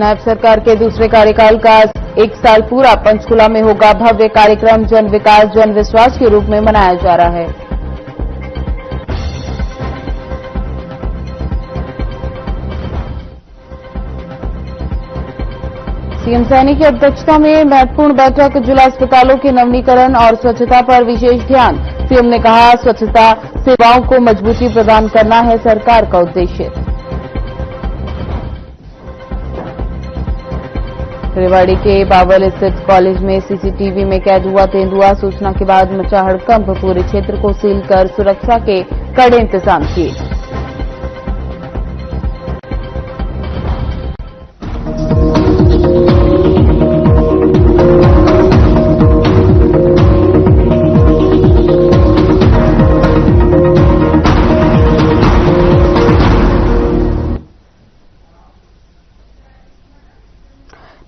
नायब सरकार के दूसरे कार्यकाल का 1 साल पूरा पंचकुला में होगा भव्य कार्यक्रम। जन विकास जन विश्वास के रूप में मनाया जा रहा है। सीएम सैनी की अध्यक्षता में महत्वपूर्ण बैठक। जिला अस्पतालों के नवीनीकरण और स्वच्छता पर विशेष ध्यान। सीएम ने कहा, स्वच्छता सेवाओं को मजबूती प्रदान करना है सरकार का उद्देश्य। रेवाड़ी के बावल स्थित कॉलेज में सीसीटीवी में कैद हुआ तेंदुआ। सूचना के बाद मचा हड़कंप। पूरे क्षेत्र को सील कर सुरक्षा के कड़े इंतजाम किए।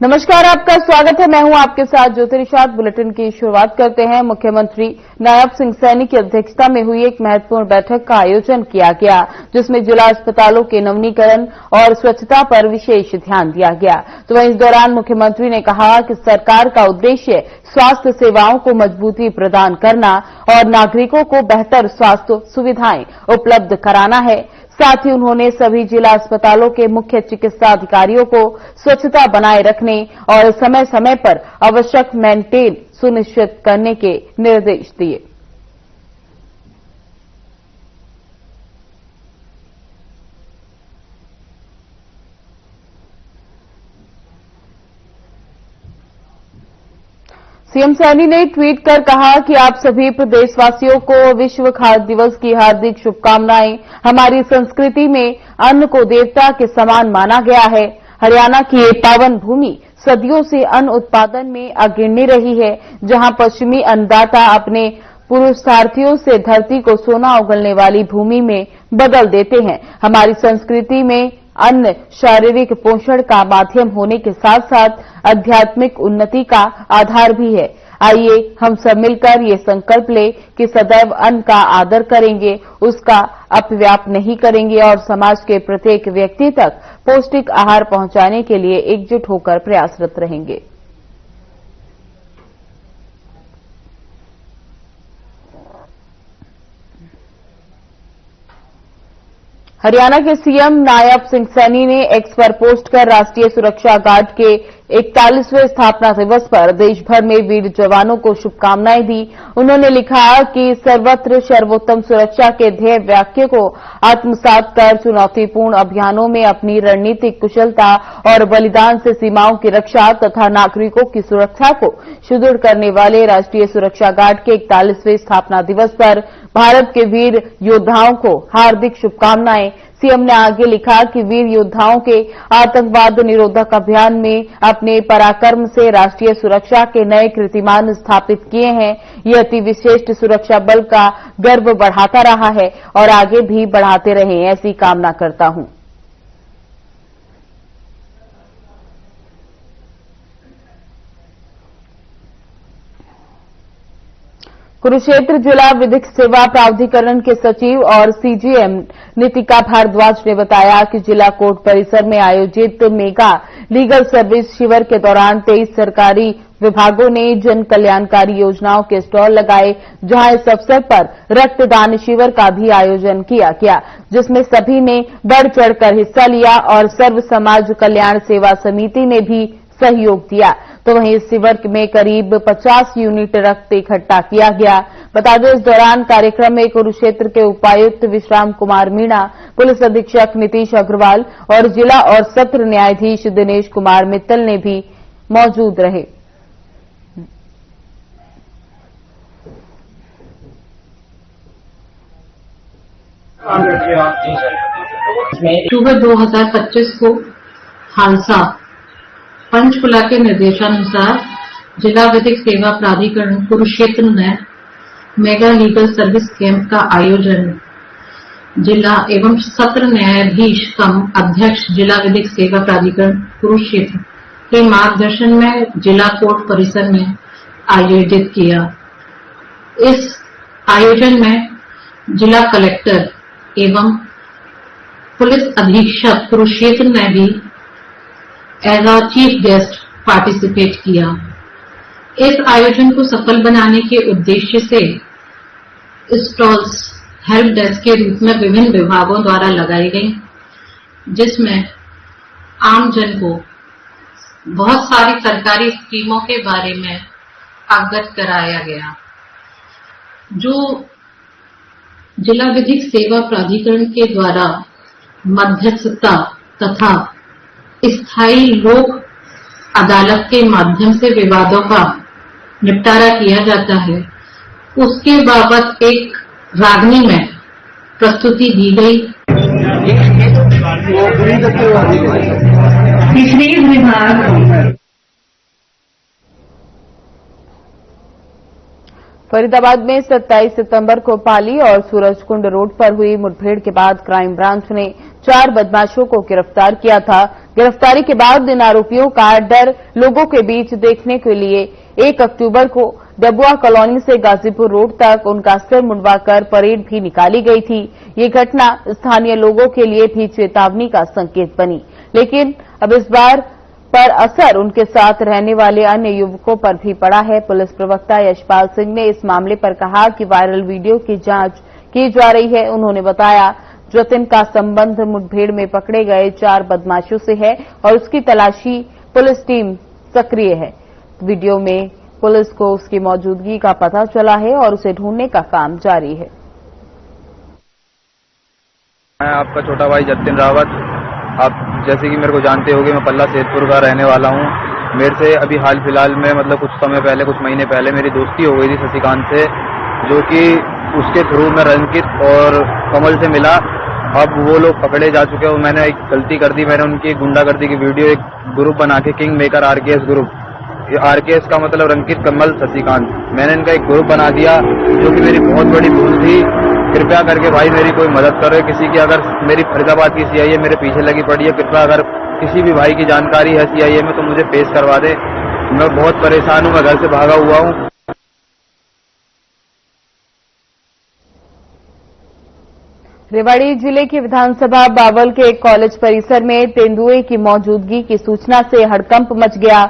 नमस्कार, आपका स्वागत है। मैं हूं आपके साथ ज्योतिरिशाद। बुलेटिन की शुरुआत करते हैं। मुख्यमंत्री नायब सिंह सैनी की अध्यक्षता में हुई एक महत्वपूर्ण बैठक का आयोजन किया गया, जिसमें जिला अस्पतालों के नवीनीकरण और स्वच्छता पर विशेष ध्यान दिया गया। तो वहीं इस दौरान मुख्यमंत्री ने कहा कि सरकार का उद्देश्य स्वास्थ्य सेवाओं को मजबूती प्रदान करना और नागरिकों को बेहतर स्वास्थ्य सुविधाएं उपलब्ध कराना है। साथ ही उन्होंने सभी जिला अस्पतालों के मुख्य चिकित्सा अधिकारियों को स्वच्छता बनाए रखने और समय समय पर आवश्यक मेंटेन सुनिश्चित करने के निर्देश दिए। सीएम सैनी ने ट्वीट कर कहा कि आप सभी प्रदेशवासियों को विश्व खाद्य दिवस की हार्दिक शुभकामनाएं। हमारी संस्कृति में अन्न को देवता के समान माना गया है। हरियाणा की ये पावन भूमि सदियों से अन्न उत्पादन में अग्रणी रही है, जहां पश्चिमी अन्नदाता अपने पुरुषार्थियों से धरती को सोना उगलने वाली भूमि में बदल देते हैं। हमारी संस्कृति में अन्न शारीरिक पोषण का माध्यम होने के साथ साथ आध्यात्मिक उन्नति का आधार भी है। आइए हम सब मिलकर ये संकल्प लें कि सदैव अन्न का आदर करेंगे, उसका अपव्याप नहीं करेंगे और समाज के प्रत्येक व्यक्ति तक पौष्टिक आहार पहुंचाने के लिए एकजुट होकर प्रयासरत रहेंगे। हरियाणा के सीएम नायब सिंह सैनी ने एक्स पर पोस्ट कर राष्ट्रीय सुरक्षा गार्ड के 41वें स्थापना दिवस पर देश भर में वीर जवानों को शुभकामनाएं दी। उन्होंने लिखा कि सर्वत्र सर्वोत्तम सुरक्षा के ध्येय वाक्य को आत्मसात कर चुनौतीपूर्ण अभियानों में अपनी रणनीतिक कुशलता और बलिदान से सीमाओं की रक्षा तथा नागरिकों की सुरक्षा को सुदृढ़ करने वाले राष्ट्रीय सुरक्षा गार्ड के 41वें स्थापना दिवस पर भारत के वीर योद्धाओं को हार्दिक शुभकामनाएं। सीएम ने आगे लिखा कि वीर योद्धाओं के आतंकवाद निरोधक अभियान में अपने पराक्रम से राष्ट्रीय सुरक्षा के नए कीर्तिमान स्थापित किए हैं। ये अति विशिष्ट सुरक्षा बल का गर्व बढ़ाता रहा है और आगे भी बढ़ाते रहें, ऐसी कामना करता हूं। कुरुक्षेत्र जिला विधिक सेवा प्राधिकरण के सचिव और सीजीएम नितिका भारद्वाज ने बताया कि जिला कोर्ट परिसर में आयोजित मेगा लीगल सर्विस शिविर के दौरान 23 सरकारी विभागों ने जन कल्याणकारी योजनाओं के स्टॉल लगाए, जहां इस अवसर पर रक्तदान शिविर का भी आयोजन किया गया, जिसमें सभी ने बढ़ चढ़कर हिस्सा लिया और सर्व समाज कल्याण सेवा समिति ने भी सहयोग दिया। तो वहीं इस शिविर में करीब 50 यूनिट रक्त इकट्ठा किया गया। बता दें, इस दौरान कार्यक्रम में कुरुक्षेत्र के उपायुक्त विश्राम कुमार मीणा, पुलिस अधीक्षक नीतीश अग्रवाल और जिला और सत्र न्यायाधीश दिनेश कुमार मित्तल ने भी मौजूद रहे। अक्टूबर 2025 को हांसा पंचकुला के निर्देशानुसार जिला विधिक सेवा प्राधिकरण कुरुक्षेत्र ने मेगा लीगल सर्विस कैंप का आयोजन जिला एवं सत्र न्यायाधीश कम अध्यक्ष जिला विधिक सेवा प्राधिकरण कुरुक्षेत्र के मार्गदर्शन में जिला कोर्ट परिसर में आयोजित किया। इस आयोजन में जिला कलेक्टर एवं पुलिस अधीक्षक कुरुक्षेत्र ने भी as a chief guest participate किया। इस आयोजन को सफल बनाने के उद्देश्य से स्टॉल्स हेल्प डेस्क के रूप में विभिन्न विभागों द्वारा लगाई गई, जिसमें आमजन को बहुत सारी सरकारी स्कीमों के बारे में अवगत कराया गया। जो जिला विधिक सेवा प्राधिकरण के द्वारा मध्यस्थता तथा स्थायी लोक अदालत के माध्यम से विवादों का निपटारा किया जाता है, उसके बाबत एक रागनी में प्रस्तुति दी गई। फिशरीज विभाग फरीदाबाद में 27 सितंबर को पाली और सूरजकुंड रोड पर हुई मुठभेड़ के बाद क्राइम ब्रांच ने 4 बदमाशों को गिरफ्तार किया था। गिरफ्तारी के बाद इन आरोपियों का डर लोगों के बीच देखने के लिए 1 अक्टूबर को डबुआ कॉलोनी से गाजीपुर रोड तक उनका सिर मुंडवाकर परेड भी निकाली गई थी। ये घटना स्थानीय लोगों के लिए भी चेतावनी का संकेत बनी, लेकिन अब इस बार पर असर उनके साथ रहने वाले अन्य युवकों पर भी पड़ा है। पुलिस प्रवक्ता यशपाल सिंह ने इस मामले पर कहा कि वायरल वीडियो की जांच की जा रही है। उन्होंने बताया जतिन का संबंध मुठभेड़ में पकड़े गए 4 बदमाशों से है और उसकी तलाशी पुलिस टीम सक्रिय है। वीडियो में पुलिस को उसकी मौजूदगी का पता चला है और उसे ढूंढने का काम जारी है। मैं आपका छोटा भाई जतिन रावत, आप जैसे कि मेरे को जानते होंगे, मैं पल्ला सेतपुर का रहने वाला हूँ। मेरे से अभी हाल फिलहाल में मतलब कुछ समय पहले, कुछ महीने पहले मेरी दोस्ती हो गई थी शशिकांत से, जो कि उसके थ्रू मैं रंकित और कमल से मिला। अब वो लोग पकड़े जा चुके हैं। मैंने एक गलती कर दी, मैंने उनकी गुंडागर्दी की वीडियो एक ग्रुप बना के king maker RKS group, RKS का मतलब रंकित, कमल, शशिकांत, मैंने इनका एक ग्रुप बना दिया, जो कि मेरी बहुत बड़ी भूल थी। कृपया करके भाई मेरी कोई मदद करो। किसी की अगर मेरी फरीदाबाद की सीआईए मेरे पीछे लगी पड़ी है, कृपया अगर किसी भी भाई की जानकारी है सीआईए में तो मुझे पेश करवा दे। मैं बहुत परेशान हूँ, मैं घर से भागा हुआ हूँ। रेवाड़ी जिले की विधानसभा बावल के एक कॉलेज परिसर में तेंदुए की मौजूदगी की सूचना से हड़कंप मच गया।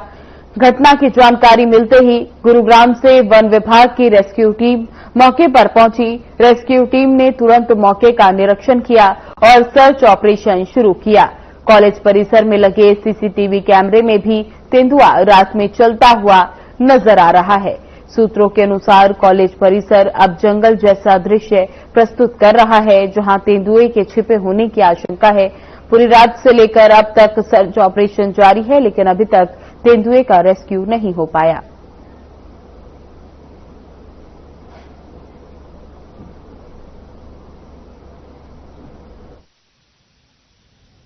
घटना की जानकारी मिलते ही गुरुग्राम से वन विभाग की रेस्क्यू टीम मौके पर पहुंची। रेस्क्यू टीम ने तुरंत मौके का निरीक्षण किया और सर्च ऑपरेशन शुरू किया। कॉलेज परिसर में लगे सीसीटीवी कैमरे में भी तेंदुआ रात में चलता हुआ नजर आ रहा है। सूत्रों के अनुसार कॉलेज परिसर अब जंगल जैसा दृश्य प्रस्तुत कर रहा है, जहां तेंदुए के छिपे होने की आशंका है। पूरी रात से लेकर अब तक सर्च ऑपरेशन जारी है, लेकिन अभी तक तेंदुए का रेस्क्यू नहीं हो पाया।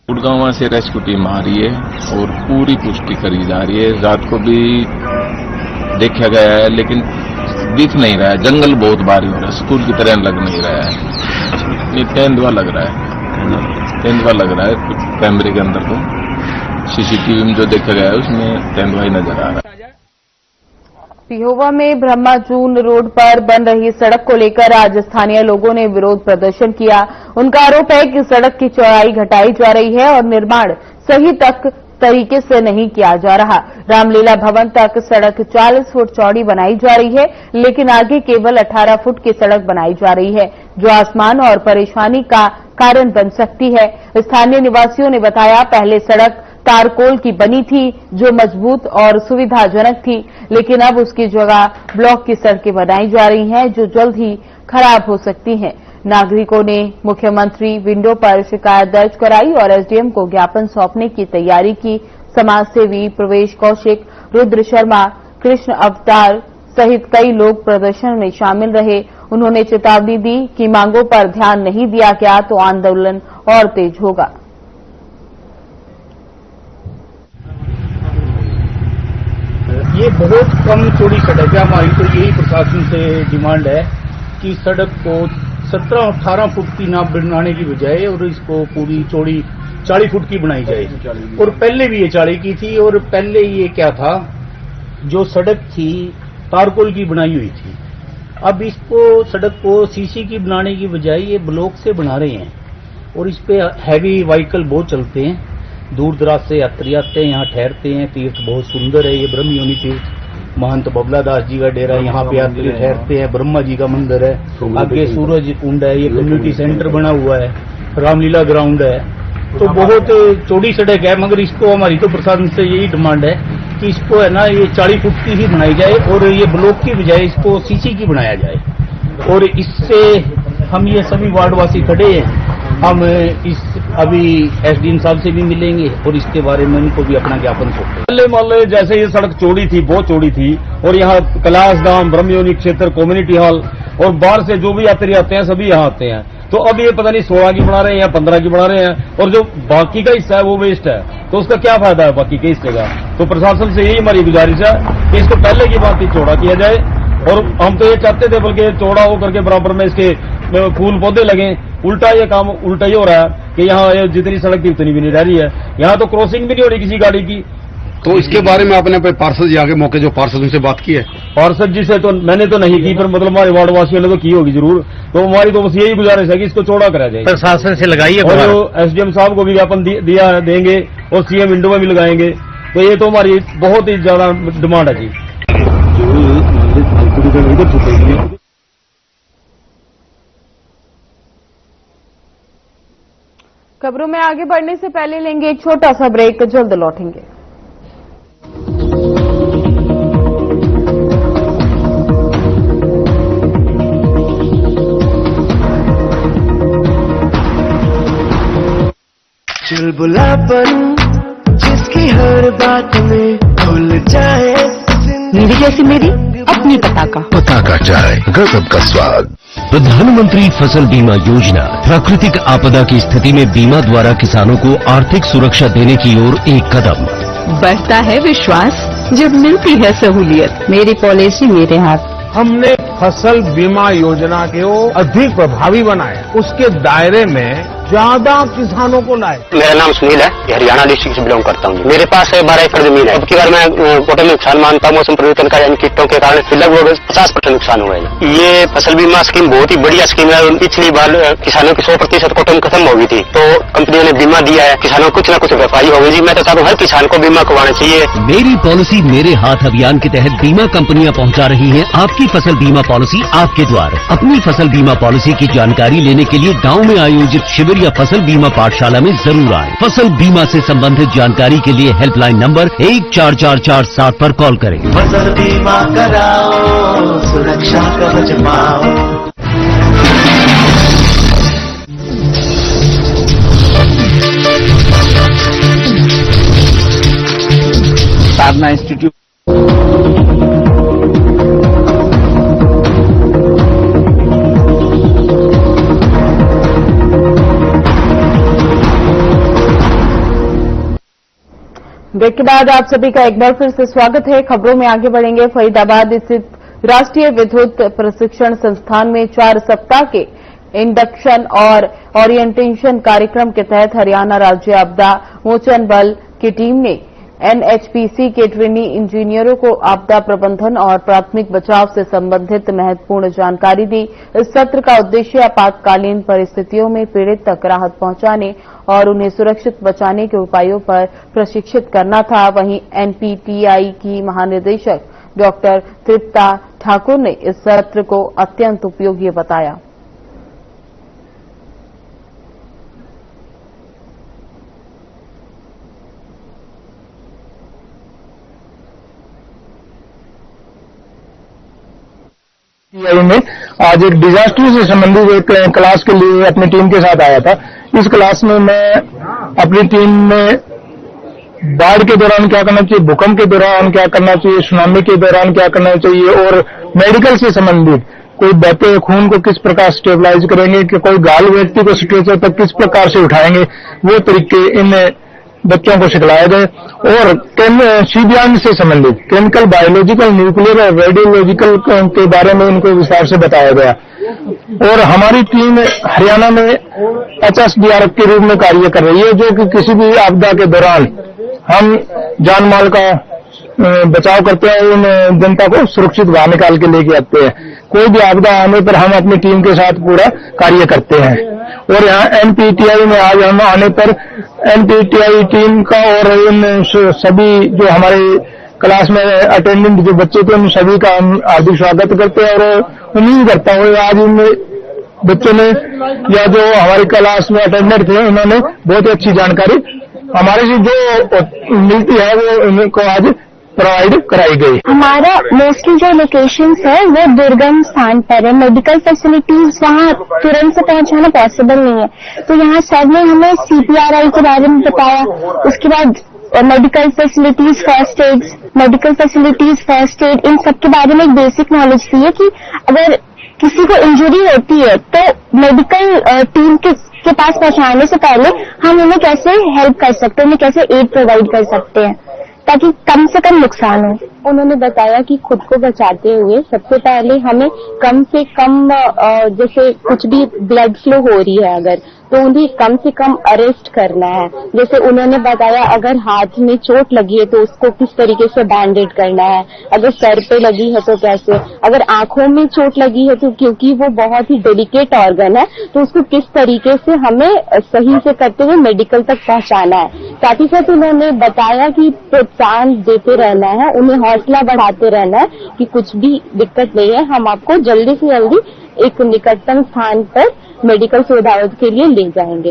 गुड़गांव से रेस्क्यू टीम आ रही है और पूरी पुष्टि करी जा रही है। रात को भी देखा गया है, लेकिन दिख नहीं रहा है। जंगल बहुत भारी हो रहा है, स्कूल की तरह लग नहीं रहा है। ये तेंदुआ लग रहा है, तेंदुआ लग रहा है। कैमरे के अंदर तो सीसीटीवी में जो देखा गया है उसमें तेंदुआ ही नजर आ रहा है। पिहोवा में ब्रह्माजून रोड पर बन रही सड़क को लेकर आज स्थानीय लोगों ने विरोध प्रदर्शन किया। उनका आरोप है कि सड़क की चौड़ाई घटाई जा रही है और निर्माण सही तरीके से नहीं किया जा रहा। रामलीला भवन तक सड़क 40 फुट चौड़ी बनाई जा रही है, लेकिन आगे केवल 18 फुट की सड़क बनाई जा रही है, जो आसमान और परेशानी का कारण बन सकती है। स्थानीय निवासियों ने बताया, पहले सड़क तारकोल की बनी थी, जो मजबूत और सुविधाजनक थी, लेकिन अब उसकी जगह ब्लॉक की सड़कें बनाई जा रही हैं, जो जल्द ही खराब हो सकती हैं। नागरिकों ने मुख्यमंत्री विंडो पर शिकायत दर्ज कराई और एसडीएम को ज्ञापन सौंपने की तैयारी की। समाजसेवी प्रवेश कौशिक, रुद्र शर्मा, कृष्ण अवतार सहित कई लोग प्रदर्शन में शामिल रहे। उन्होंने चेतावनी दी कि मांगों पर ध्यान नहीं दिया गया तो आंदोलन और तेज होगा। ये बहुत कम चौड़ी सड़क है। हमारी तो यही प्रशासन से डिमांड है कि सड़क को 17-18 फुट की ना बनाने की बजाय और इसको पूरी चौड़ी 40 फुट की बनाई जाए। और पहले भी ये 40 की थी, और पहले ये क्या था, जो सड़क थी तारकोल की बनाई हुई थी। अब इसको सड़क को सीसी की बनाने की बजाय ये ब्लॉक से बना रहे हैं और इस पे हैवी व्हीकल बहुत चलते हैं, दूर दराज से यात्री आते हैं, यहाँ ठहरते हैं। तीर्थ बहुत सुंदर है, ये ब्रह्म योनि तीर्थ, महंत बबला दास जी का डेरा, यहाँ पे यात्री ठहरते हैं। ब्रह्मा जी का मंदिर है, आगे सूरज कुंड है, ये कम्युनिटी सेंटर बना हुआ है, रामलीला ग्राउंड है। तो बहुत चौड़ी सड़क है, मगर इसको हमारी तो प्रशासन से यही डिमांड है कि इसको है ना ये 40 फुट की ही बनाई जाए और ये ब्लॉक की बजाय इसको सीसी की बनाया जाए। और इससे हम ये सभी वार्डवासी खड़े हैं, हम इस अभी एसडीएम साहब से भी मिलेंगे और इसके बारे में उनको भी अपना ज्ञापन सौंपेंगे। पहले मान लो जैसे ये सड़क चौड़ी थी, बहुत चौड़ी थी, और यहाँ कैलाश धाम, ब्रह्मयोनि क्षेत्र, कम्युनिटी हॉल और बाहर से जो भी यात्री आते हैं सभी यहाँ आते हैं। तो अब ये पता नहीं 16 की बना रहे हैं या 15 की बना रहे हैं, और जो बाकी का हिस्सा है वो वेस्ट है, तो उसका क्या फायदा है बाकी के हिस्से का। तो प्रशासन से यही हमारी गुजारिश है कि इसको पहले की बात ही चौड़ा किया जाए। और हम तो ये चाहते थे बल्कि चौड़ा हो करके बराबर में इसके फूल पौधे लगे। उल्टा ये काम उल्टा ही हो रहा है कि यहाँ जितनी सड़क थी उतनी भी नहीं रह रही है, यहाँ तो क्रॉसिंग भी नहीं हो रही किसी गाड़ी की। तो इसके बारे में आपने पार्षद जी आगे मौके जो पार्षद उनसे बात की है? पार्षद जी से तो मैंने तो नहीं की, पर मतलब हमारे वार्ड वासियों ने तो की होगी जरूर। तो हमारी तो बस यही गुजारिश है कि इसको चौड़ा करा जाए। प्रशासन से लगाइए और जो एसडीएम साहब को भी ज्ञापन दिया देंगे और सीएम विंडो में भी लगाएंगे। तो ये तो हमारी बहुत ही ज्यादा डिमांड है जी। खबरों में आगे बढ़ने से पहले लेंगे एक छोटा सा ब्रेक, जल्द लौटेंगे। चुलबुलापन जिसकी हर बात में भूल जाए, मेरी जैसी मेरी अपनी पताका चाय, गजब का स्वाद। प्रधानमंत्री फसल बीमा योजना प्राकृतिक आपदा की स्थिति में बीमा द्वारा किसानों को आर्थिक सुरक्षा देने की ओर एक कदम। बढ़ता है विश्वास जब मिलती है सहूलियत। मेरी पॉलिसी मेरे हाथ। हमने फसल बीमा योजना को अधिक प्रभावी बनाया, उसके दायरे में ज्यादा किसानों को लाए। मेरा नाम सुनील है, हरियाणा डिस्ट्रिक्ट से बिलोंग करता हूँ। मेरे पास 12 एकड़ जमीन है। अब की बार मैं टोटल नुकसान मानता हूँ मौसम परिवर्तन का, यानी कीटों के कारण लगभग 50% नुकसान हुआ है। ये फसल बीमा स्कीम बहुत ही बढ़िया स्कीम है। पिछली बार किसानों की 100% कोटम खत्म हो गई थी, तो कंपनियों ने बीमा दिया है, किसानों को कुछ न कुछ भरपाई हो गई जी। मैं तो चाहता हूँ हर किसान को बीमा करवाना चाहिए। मेरी पॉलिसी मेरे हाथ अभियान के तहत बीमा कंपनियां पहुंचा रही हैं आपकी फसल बीमा पॉलिसी आपके द्वार। अपनी फसल बीमा पॉलिसी की जानकारी लेने के लिए गांव में आयोजित शिविर या फसल बीमा पाठशाला में जरूर आए। फसल बीमा से संबंधित जानकारी के लिए हेल्पलाइन नंबर 144447 पर कॉल करें। फसल बीमा कराओ, सुरक्षा कवच पाओ। साधना इंस्टीट्यूट ब्रेक के बाद आप सभी का एक बार फिर से स्वागत है। खबरों में आगे बढ़ेंगे। फरीदाबाद स्थित राष्ट्रीय विद्युत प्रशिक्षण संस्थान में 4 सप्ताह के इंडक्शन और ओरिएंटेशन कार्यक्रम के तहत हरियाणा राज्य आपदा मोचन बल की टीम ने एनएचपीसी के ट्रेनी इंजीनियरों को आपदा प्रबंधन और प्राथमिक बचाव से संबंधित महत्वपूर्ण जानकारी दी। इस सत्र का उद्देश्य आपातकालीन परिस्थितियों में पीड़ित तक राहत पहुंचाने और उन्हें सुरक्षित बचाने के उपायों पर प्रशिक्षित करना था। वहीं एनपीटीआई की महानिदेशक डॉक्टर तृप्ता ठाकुर ने इस सत्र को अत्यंत उपयोगी बताया। में आज एक डिजास्टर से संबंधित एक क्लास के लिए अपनी टीम के साथ आया था। इस क्लास में मैं अपनी टीम में बाढ़ के दौरान क्या करना चाहिए, भूकंप के दौरान क्या करना चाहिए, सुनामी के दौरान क्या करना चाहिए और मेडिकल से संबंधित कोई बहते हुए खून को किस प्रकार स्टेबलाइज करेंगे, कि कोई घायल व्यक्ति को स्ट्रेचर पर किस प्रकार से उठाएंगे, वो तरीके इन बच्चों को सिखलाया गए। और सीबीआई से संबंधित केमिकल, बायोलॉजिकल, न्यूक्लियर और रेडियोलॉजिकल के बारे में इनको विस्तार से बताया गया। और हमारी टीम हरियाणा में एचएसडीआरएफ के रूप में कार्य कर रही है, जो कि किसी भी आपदा के दौरान हम जान माल का बचाव करते हैं, इन जनता को सुरक्षित बाहर निकाल के लेके आते हैं। कोई भी आपदा आने पर हम अपनी टीम के साथ पूरा कार्य करते हैं। और यहाँ एनपीटीआई में आज हम आने पर एनपीटीआई टीम का और इन सभी जो हमारे क्लास में अटेंडेंट जो बच्चे थे उन सभी का हम हार्दिक स्वागत करते हैं और उम्मीद करता हूँ आज इन बच्चों ने या जो हमारी क्लास में अटेंडेंट थे उन्होंने बहुत ही अच्छी जानकारी हमारे से जो मिलती है वो इनको आज प्रोवाइड कराई गई। हमारा मोस्टली जो लोकेशंस है वो दुर्गम स्थान पर है, मेडिकल फैसिलिटीज वहाँ तुरंत से पहुंचाना पॉसिबल नहीं है। तो यहाँ सर ने हमें CPRI के बारे में बताया, उसके बाद मेडिकल फैसिलिटीज फर्स्ट एड इन सब के बारे में एक बेसिक नॉलेज दी है कि अगर किसी को इंजरी होती है तो मेडिकल टीम के पास पहुंचाने से पहले हम उन्हें कैसे हेल्प कर सकते हैं, उन्हें कैसे एड प्रोवाइड कर सकते हैं ताकि कम से कम नुकसान हो। उन्होंने बताया कि खुद को बचाते हुए सबसे पहले हमें कम से कम जैसे कुछ भी ब्लड फ्लो हो रही है अगर तो उन्हें कम से कम अरेस्ट करना है। जैसे उन्होंने बताया अगर हाथ में चोट लगी है तो उसको किस तरीके से बैंडेड करना है, अगर सर पे लगी है तो कैसे, अगर आंखों में चोट लगी है तो क्योंकि वो बहुत ही डेलिकेट ऑर्गन है तो उसको किस तरीके से हमें सही से करते हुए मेडिकल तक पहुंचाना है। साथ ही साथ उन्होंने बताया कि प्रोत्साहन देते रहना है, उन्हें हौसला बढ़ाते रहना है कि कुछ भी दिक्कत नहीं है, हम आपको जल्दी से जल्दी एक निकटतम स्थान पर मेडिकल सुविधाओं के लिए ले जाएंगे।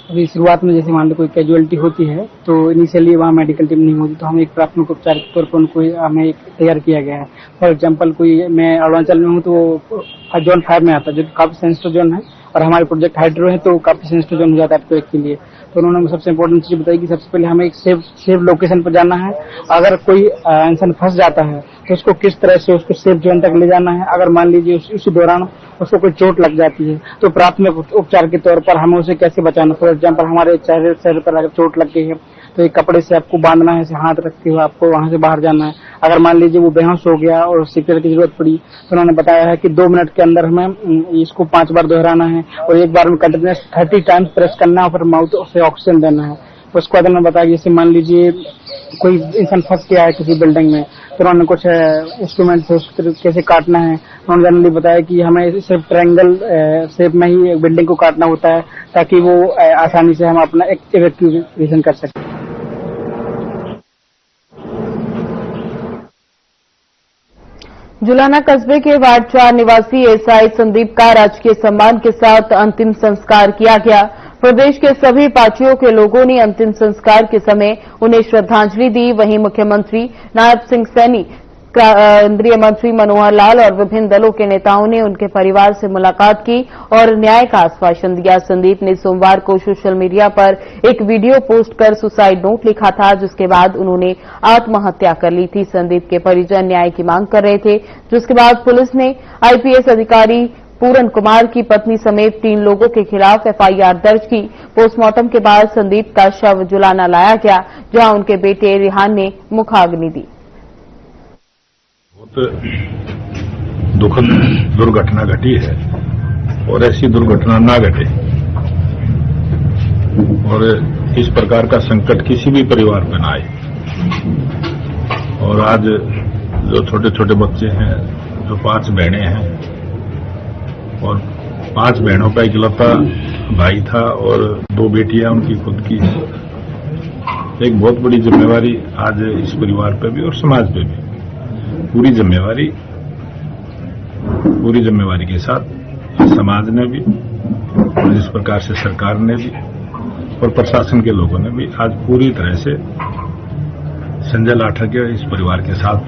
अभी शुरुआत में जैसे मान लो कोई कैजुअलिटी होती है तो इनिशियली वहाँ मेडिकल टीम नहीं होती तो हम एक प्राथमिक उपचार के तौर पर उनको हमें एक तैयार किया गया है। फॉर एग्जाम्पल कोई मैं अरुणाचल में हूँ तो जोन 5 में आता है जो काफी सेंसिटिव जोन है और हमारे प्रोजेक्ट हाइड्रो है तो काफी सेंसिटिव जोन हो जाता है अर्थक्वेक के लिए। तो उन्होंने सबसे इम्पोर्टेंट चीज बताई कि सबसे पहले हमें एक सेफ लोकेशन पर जाना है। अगर कोई इंसान फंस जाता है तो उसको किस तरह से उसको सेफ जोन तक ले जाना है। अगर मान लीजिए उसी दौरान उसको कोई चोट लग जाती है तो प्राथमिक उपचार के तौर पर हमें उसे कैसे बचाना। फॉर एग्जाम्पल हमारे चेहरे पर अगर चोट लग गई है तो एक कपड़े से आपको बांधना है, हाथ रखते हुए आपको वहां से बाहर जाना है। अगर मान लीजिए वो बेहोश हो गया और सीपीआर की जरूरत पड़ी तो उन्होंने बताया है कि 2 मिनट के अंदर हमें इसको 5 बार दोहराना है और एक बार में कंटिन्यूस 30 टाइम्स प्रेस करना है और फिर माउथ से ऑक्सीजन देना है। उसके बाद उन्होंने बताया जैसे मान लीजिए कोई इंसान फंस गया है किसी बिल्डिंग में तो उन्होंने कुछ इंस्ट्रूमेंट से उस तरीके से काटना है। उन्होंने जनरली बताया कि हमें सिर्फ ट्रायंगल शेप में ही बिल्डिंग को काटना होता है ताकि वो आसानी से हम अपना इवैक्यूएशन कर सकें। जुलाना कस्बे के वार्ड 4 निवासी एसआई संदीप का राजकीय सम्मान के साथ अंतिम संस्कार किया गया। प्रदेश के सभी पार्टियों के लोगों ने अंतिम संस्कार के समय उन्हें श्रद्धांजलि दी। वहीं मुख्यमंत्री नायब सिंह सैनी, केंद्रीय मंत्री मनोहर लाल और विभिन्न दलों के नेताओं ने उनके परिवार से मुलाकात की और न्याय का आश्वासन दिया। संदीप ने सोमवार को सोशल मीडिया पर एक वीडियो पोस्ट कर सुसाइड नोट लिखा था जिसके बाद उन्होंने आत्महत्या कर ली थी। संदीप के परिजन न्याय की मांग कर रहे थे जिसके बाद पुलिस ने आईपीएस अधिकारी पूरन कुमार की पत्नी समेत 3 लोगों के खिलाफ एफआईआर दर्ज की। पोस्टमार्टम के बाद संदीप का शव जुलाना लाया गया जहां उनके बेटे रिहान ने मुखाग्नि दी। बहुत दुखद दुर्घटना घटी है और ऐसी दुर्घटना ना घटे और इस प्रकार का संकट किसी भी परिवार में ना आए। और आज जो छोटे छोटे बच्चे हैं, जो 5 बहनें हैं और 5 बहनों का इकलौता भाई था और 2 बेटियां उनकी खुद की। एक बहुत बड़ी जिम्मेवारी आज इस परिवार पे भी और समाज पे भी, पूरी जिम्मेवारी के साथ समाज ने भी और जिस प्रकार से सरकार ने भी और प्रशासन के लोगों ने भी आज पूरी तरह से संजय लाठर के इस परिवार के साथ,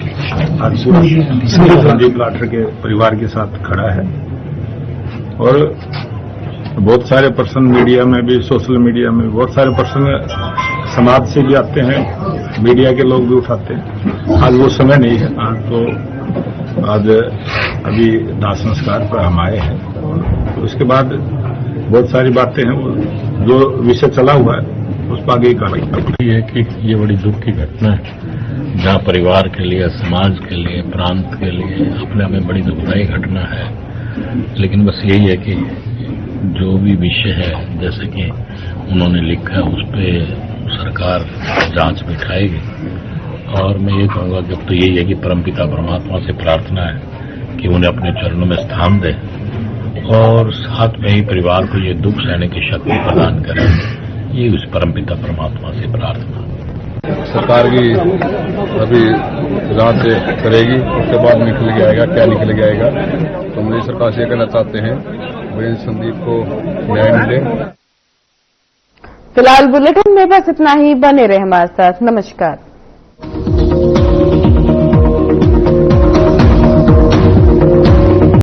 आज पूरा संदीप लाठर के परिवार के साथ खड़ा है। और बहुत सारे पर्सन मीडिया में भी, सोशल मीडिया में बहुत सारे पर्सन समाज से भी आते हैं, मीडिया के लोग भी उठाते हैं। आज वो समय नहीं है। आज अभी दाह संस्कार पर हम आए हैं तो उसके बाद बहुत सारी बातें हैं, वो जो विषय चला हुआ है उस पर आगे ही कार्रवाई है कि ये बड़ी दुख की घटना है जहाँ परिवार के लिए, समाज के लिए, प्रांत के लिए अपने में बड़ी दुखदायी घटना है। लेकिन बस यही है कि जो भी विषय है जैसे कि उन्होंने लिखा है उस पर सरकार जांच बिठाएगी। और मैं ये कहूँगा कि अब तो यही है कि परमपिता परमात्मा से प्रार्थना है कि उन्हें अपने चरणों में स्थान दे और साथ में ही परिवार को ये दुख सहने की शक्ति प्रदान करे। ये उस परमपिता परमात्मा से प्रार्थना। सरकार की अभी जांच करेगी, उसके बाद निकल के आएगा, क्या निकल के आएगा। तो हम सरकार से कहना चाहते हैं वीरेंद्र संदीप को न्याय मिले। फिलहाल बुलेटिन में बस इतना ही। बने रहे हमारे साथ। नमस्कार।